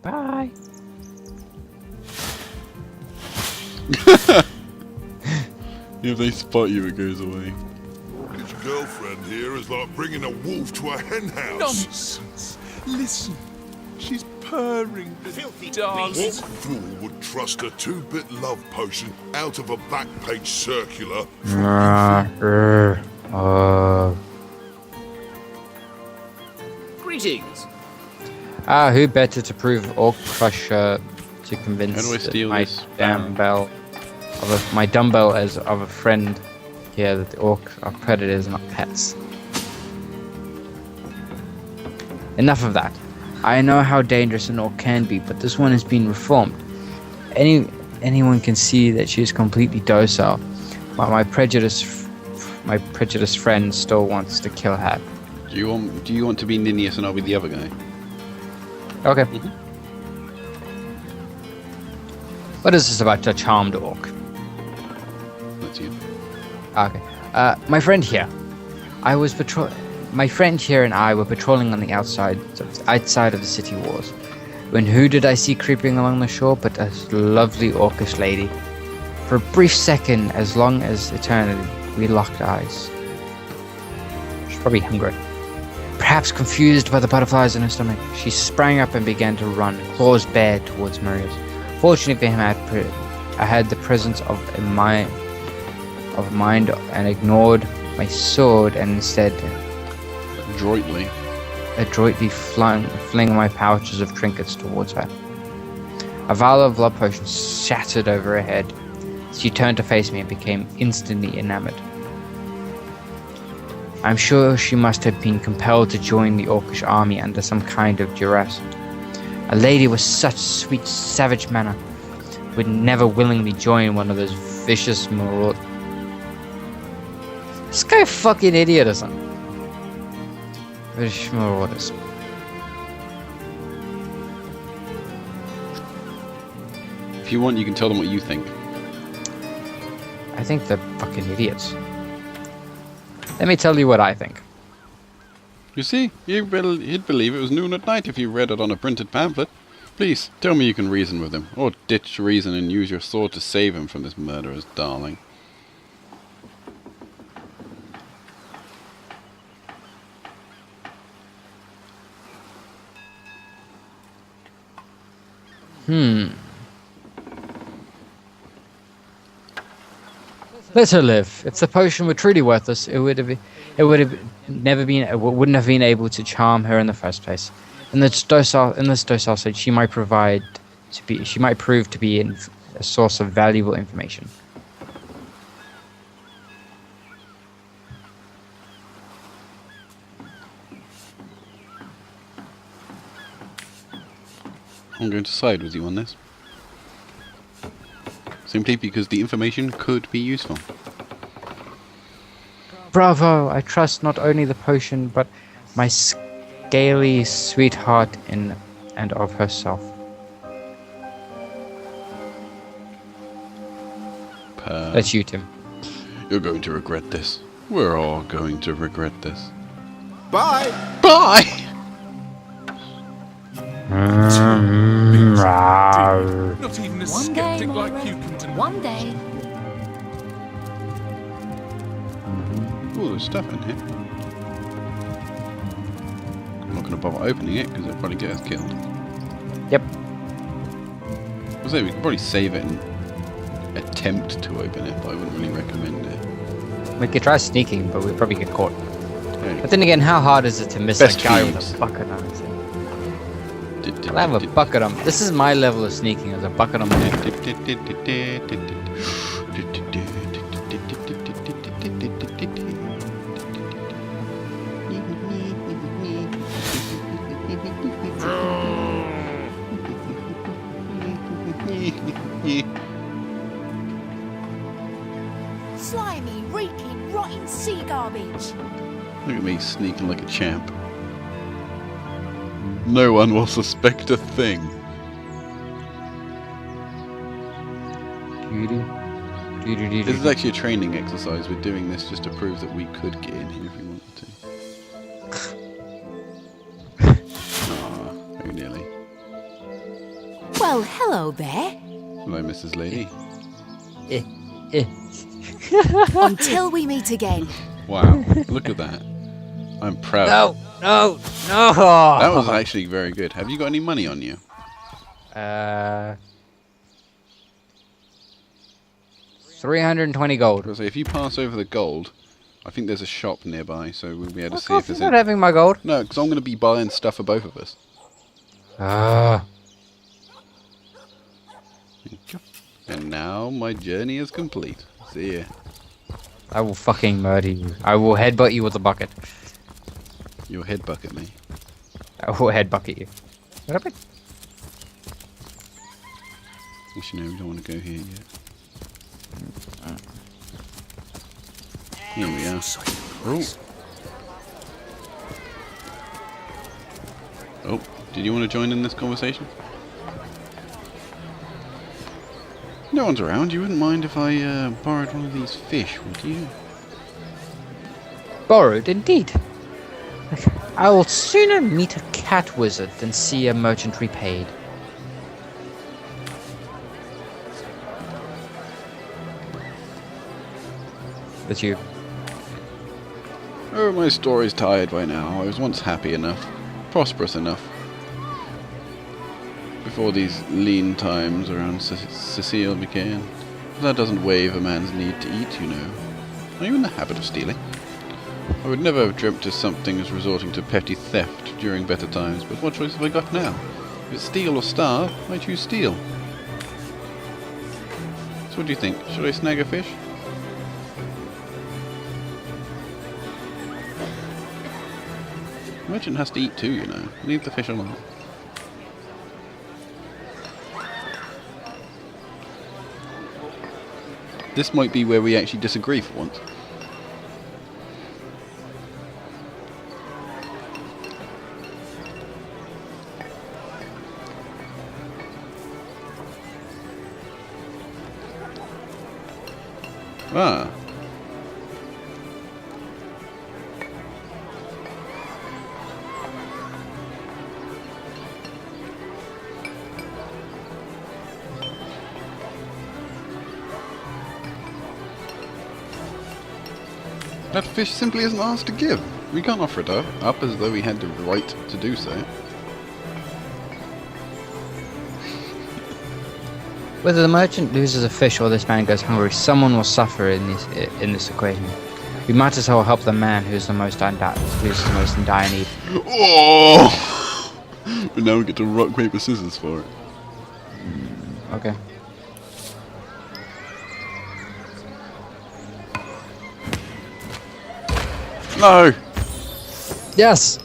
Bye. If they spot you, it goes away. His girlfriend here is like bringing a wolf to a hen house. Nonsense! Listen, she's purring, the filthy darling. What fool would trust a 2-bit love potion out of a back page circular? Greetings. Who better to prove Orc Crusher to convince How do I steal my this? dumbbell my dumbbell as of a friend here that the orcs are predators, not pets. Enough of that. I know how dangerous an orc can be, but this one has been reformed. Anyone can see that she is completely docile, but my prejudiced friend still wants to kill her. Do you want to be Ninius and I'll be the other guy? Okay. What is this about a charmed orc? That's you. Okay. My friend here. My friend here and I were patrolling on the outside of the city walls. When who did I see creeping along the shore but a lovely orcish lady? For a brief second, as long as eternity, we locked eyes. She's probably hungry. Perhaps confused by the butterflies in her stomach, she sprang up and began to run, claws bare, towards Marius. Fortunately for him, I had the presence of mind and ignored my sword and instead adroitly fling my pouches of trinkets towards her. A vial of love potion shattered over her head. She turned to face me and became instantly enamored. I'm sure she must have been compelled to join the orcish army under some kind of duress. A lady with such sweet, savage manner would never willingly join one of those vicious marauders. This guy a fucking idiot, isn't he? Vicious marauders. If you want, you can tell them what you think. I think they're fucking idiots. Let me tell you what I think. You see, he'd believe it was noon at night if you read it on a printed pamphlet. Please, tell me you can reason with him, or ditch reason and use your sword to save him from this murderer's darling. Let her live. If the potion were truly worthless, it wouldn't have been able to charm her in the first place. In this docile state, she might prove to be a source of valuable information. I'm going to side with you on this. Simply because the information could be useful. Bravo! I trust not only the potion, but my scaly sweetheart in and of herself. That's you, Tim. You're going to regret this. We're all going to regret this. Bye! Bye! Not even a One day, skeptic like Moira. you can deny. One day. Oh, there's stuff in here. I'm not going to bother opening it because it'll probably get us killed. Yep. I say we could probably save it and attempt to open it, but I wouldn't really recommend it. We could try sneaking, but we'd probably get caught. Yeah. But then again, how hard is it to miss Best a guy thieves. with a bucket on his head? I have a bucket on. This is my level of sneaking. There's a bucket on my head. Slimy, reeking, rotting sea garbage. Look at me sneaking like a champ. No one will suspect a thing. This is actually a training exercise. We're doing this just to prove that we could get in here if we wanted to. Ah, very nearly. Well, hello there. Hello, Mrs. Lady. Eh, eh. Until we meet again. Wow, look at that. I'm proud. No, no, no. That was actually very good. Have you got any money on you? 320 gold. Because if you pass over the gold, I think there's a shop nearby, so we'll be able to Fuck see off, if there's you're not any. having my gold. No, because I'm going to be buying stuff for both of us. Ah. And now my journey is complete. See ya. I will fucking murder you. I will headbutt you with a bucket. You'll head bucket me. I will headbucket you. What happened? Actually, no, we don't want to go here yet. Here we are. Oh. Oh, did you want to join in this conversation? No one's around. You wouldn't mind if I borrowed one of these fish, would you? Borrowed, indeed. I will sooner meet a cat wizard than see a merchant repaid. That's you. Oh, my story's tired by now. I was once happy enough, prosperous enough. Before these lean times around Cecile began. That doesn't waive a man's need to eat, you know. Are you in the habit of stealing? I would never have dreamt of something as resorting to petty theft during better times, but what choice have I got now? If it's steal or starve, I choose steal. So what do you think? Should I snag a fish? Merchant has to eat too, you know. Leave the fish alone. This might be where we actually disagree for once. Ah. That fish simply isn't ours to give. We can't offer it up as though we had the right to do so. Whether the merchant loses a fish or this man goes hungry, someone will suffer in this equation. We might as well help the man who's the most in dire need. Oh! But now we get to rock, paper, scissors for it. Okay. No! Yes!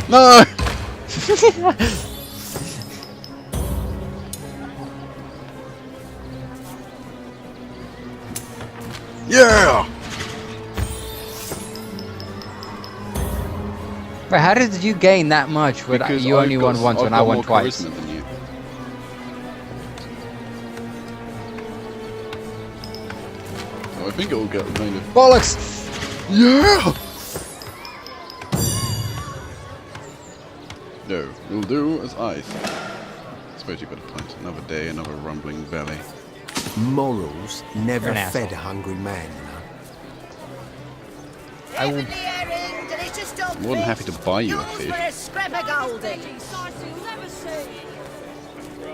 No! Yeah! But how did you gain that much when Because you only won once I've when I got won more twice? charisma than you. So I think it will get kind of... Bollocks! Yeah! No, you'll do as I think. I suppose you've got a point. Another day, another rumbling belly. Morals never You're an fed asshole. a hungry man, you know. I will... More than happy to buy you a fish.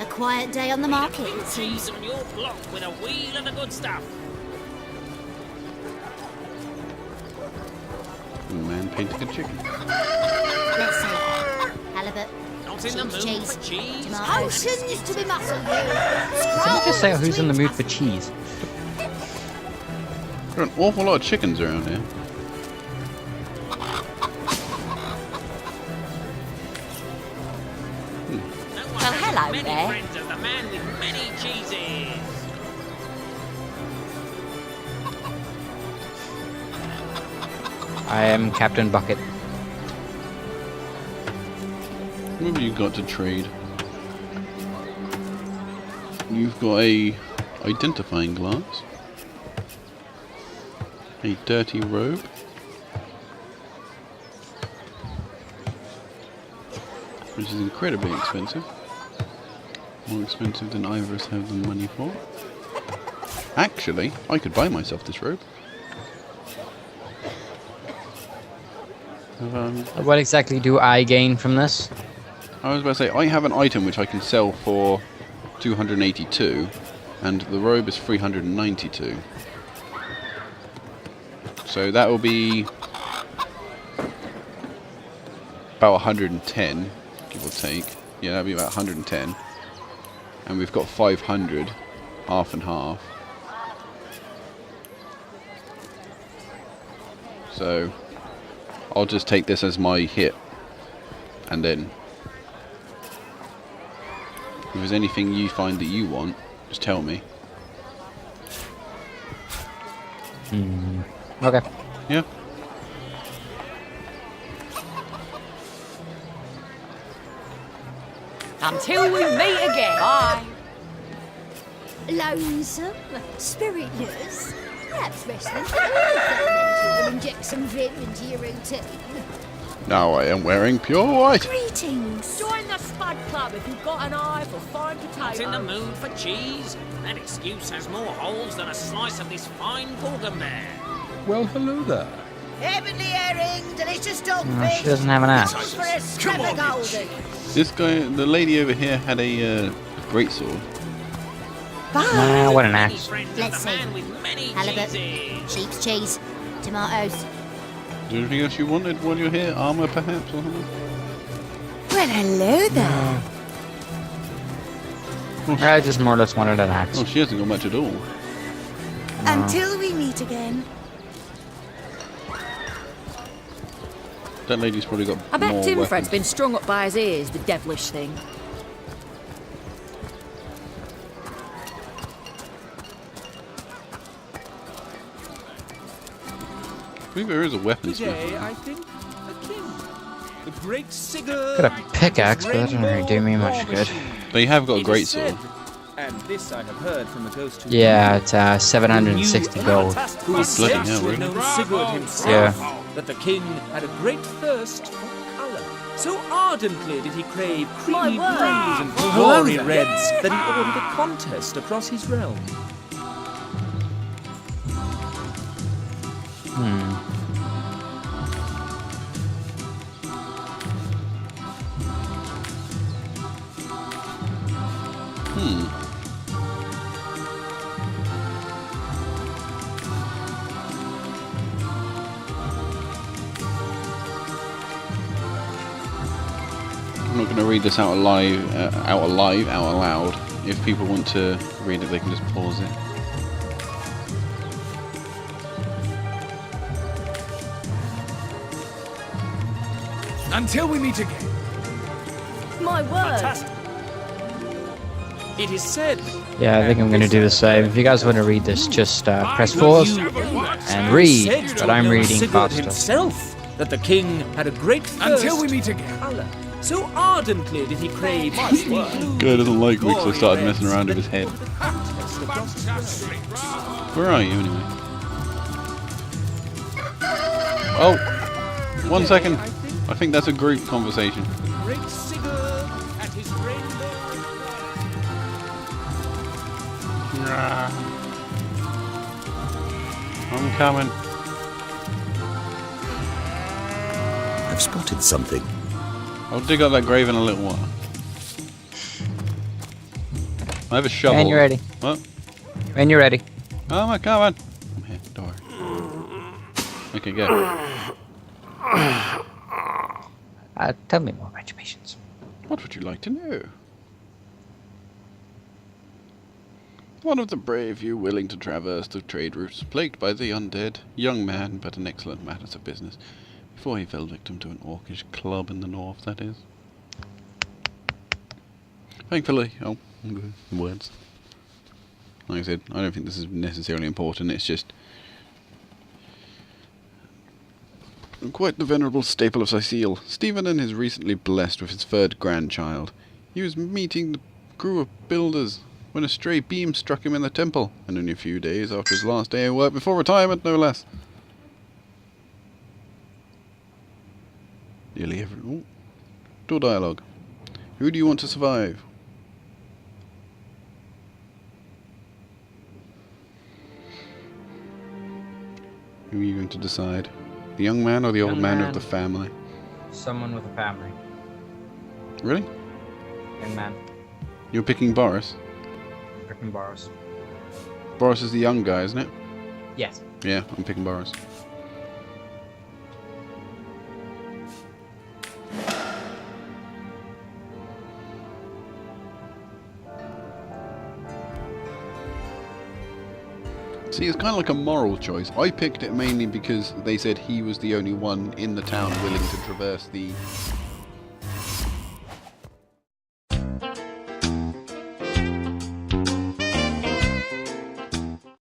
A quiet day on the market, it seems. Season your block with a wheel of the good stuff. A man painting a chicken. Let's see. Halibut, Not in the mood cheese, for cheese. tomatoes. Potions to be muscled Someone just say who's in the mood for cheese. There are an awful lot of chickens around here. No one Well, has hello as many there. friends as the man with many cheeses. I am Captain Bucket. What have you got to trade? You've got a identifying glass. A dirty robe. which is incredibly expensive. More expensive than either of us have the money for. Actually, I could buy myself this robe. What exactly do I gain from this? I was about to say, I have an item which I can sell for 282, and the robe is 392. So that will be about 110, give or take. Yeah, that'll be about 110. And we've got 500, half and half. So I'll just take this as my hit, and then if there's anything you find that you want, just tell me. Okay. Yeah. Until we meet again. Bye. Lonesome, spiritless, perhaps restless, but all fermental will inject some vim into your routine. Now I am wearing pure white. Greetings. Join the Spud Club if you've got an eye for fine Not in the potatoes. mood for cheese? That excuse has more holes than a slice of this fine Gorgonbear. Well, hello there. Heavenly herring, delicious No, dogfish. she doesn't have an axe. For a scrap of golden. This guy, the lady over here, had a great sword. Ah, what an Many axe. friends of Let's the see. man with many Halibut. cheeses. Sheep's cheese, tomatoes. Is there anything else you wanted while you're here? Armour, perhaps, or something? Well, hello there. I just more or less wanted an axe. Oh, she hasn't got much at all. Until we meet again. That lady's probably got I bet more Timfred's weapons. been strung up by his ears, the devilish thing. I think there is a weaponsmith. Today, I think, the king. The great Sigurd. Got a pickaxe, but that doesn't really do me much good. They have got a It great is sword. said, and this I have heard from a ghost who Yeah, it's 760 gold. who is Bloody said hell, to have really? known Sigurd himself, Yeah. that the king had a great thirst for colour. So ardently did he crave creamy My word. blues and glory reds that he ordered a contest across his realm. I'm not going to read this out loud. If people want to read it, they can just pause it. Until we meet again. My word. It is said. Yeah, I think I'm going to do the same. If you guys want to read this, just press pause and read, but I'm reading Sigurd faster. himself, that the king had a great thirst Until we meet again. for colour. So ardently did he crave creamy blues. Guy doesn't like me because I glory started reds messing around with that his he head. ordered a contest across his realm. Where are you anyway? Oh, 1 second. I think that's a group conversation. Great Sigurd and his rainbow. I'm coming. I've spotted something. I'll dig up that grave in a little while. I have a shovel. And you're ready. What? When you're ready. Oh my god, I'm here, don't worry. Okay, go. Tell me more about your patients. What would you like to know? One of the brave few willing to traverse the trade routes, plagued by the undead, young man, but an excellent matters of business, before he fell victim to an orcish club in the north, that is. Thankfully, words. Like I said, I don't think this is necessarily important, it's just quite the venerable staple of Sicile. Stephen is recently blessed with his third grandchild. He was meeting the crew of builders when a stray beam struck him in the temple, and only a few days after his last day of work before retirement, no less. Nearly every... Ooh. Dual dialogue. Who do you want to survive? Who are you going to decide? The young man or the old Young man of man. the family? Someone with a family. Really? Young man. You're picking Boris? Picking Boris. Boris is the young guy, isn't it? Yes. Yeah, I'm picking Boris. See, it's kind of like a moral choice. I picked it mainly because they said he was the only one in the town willing to traverse the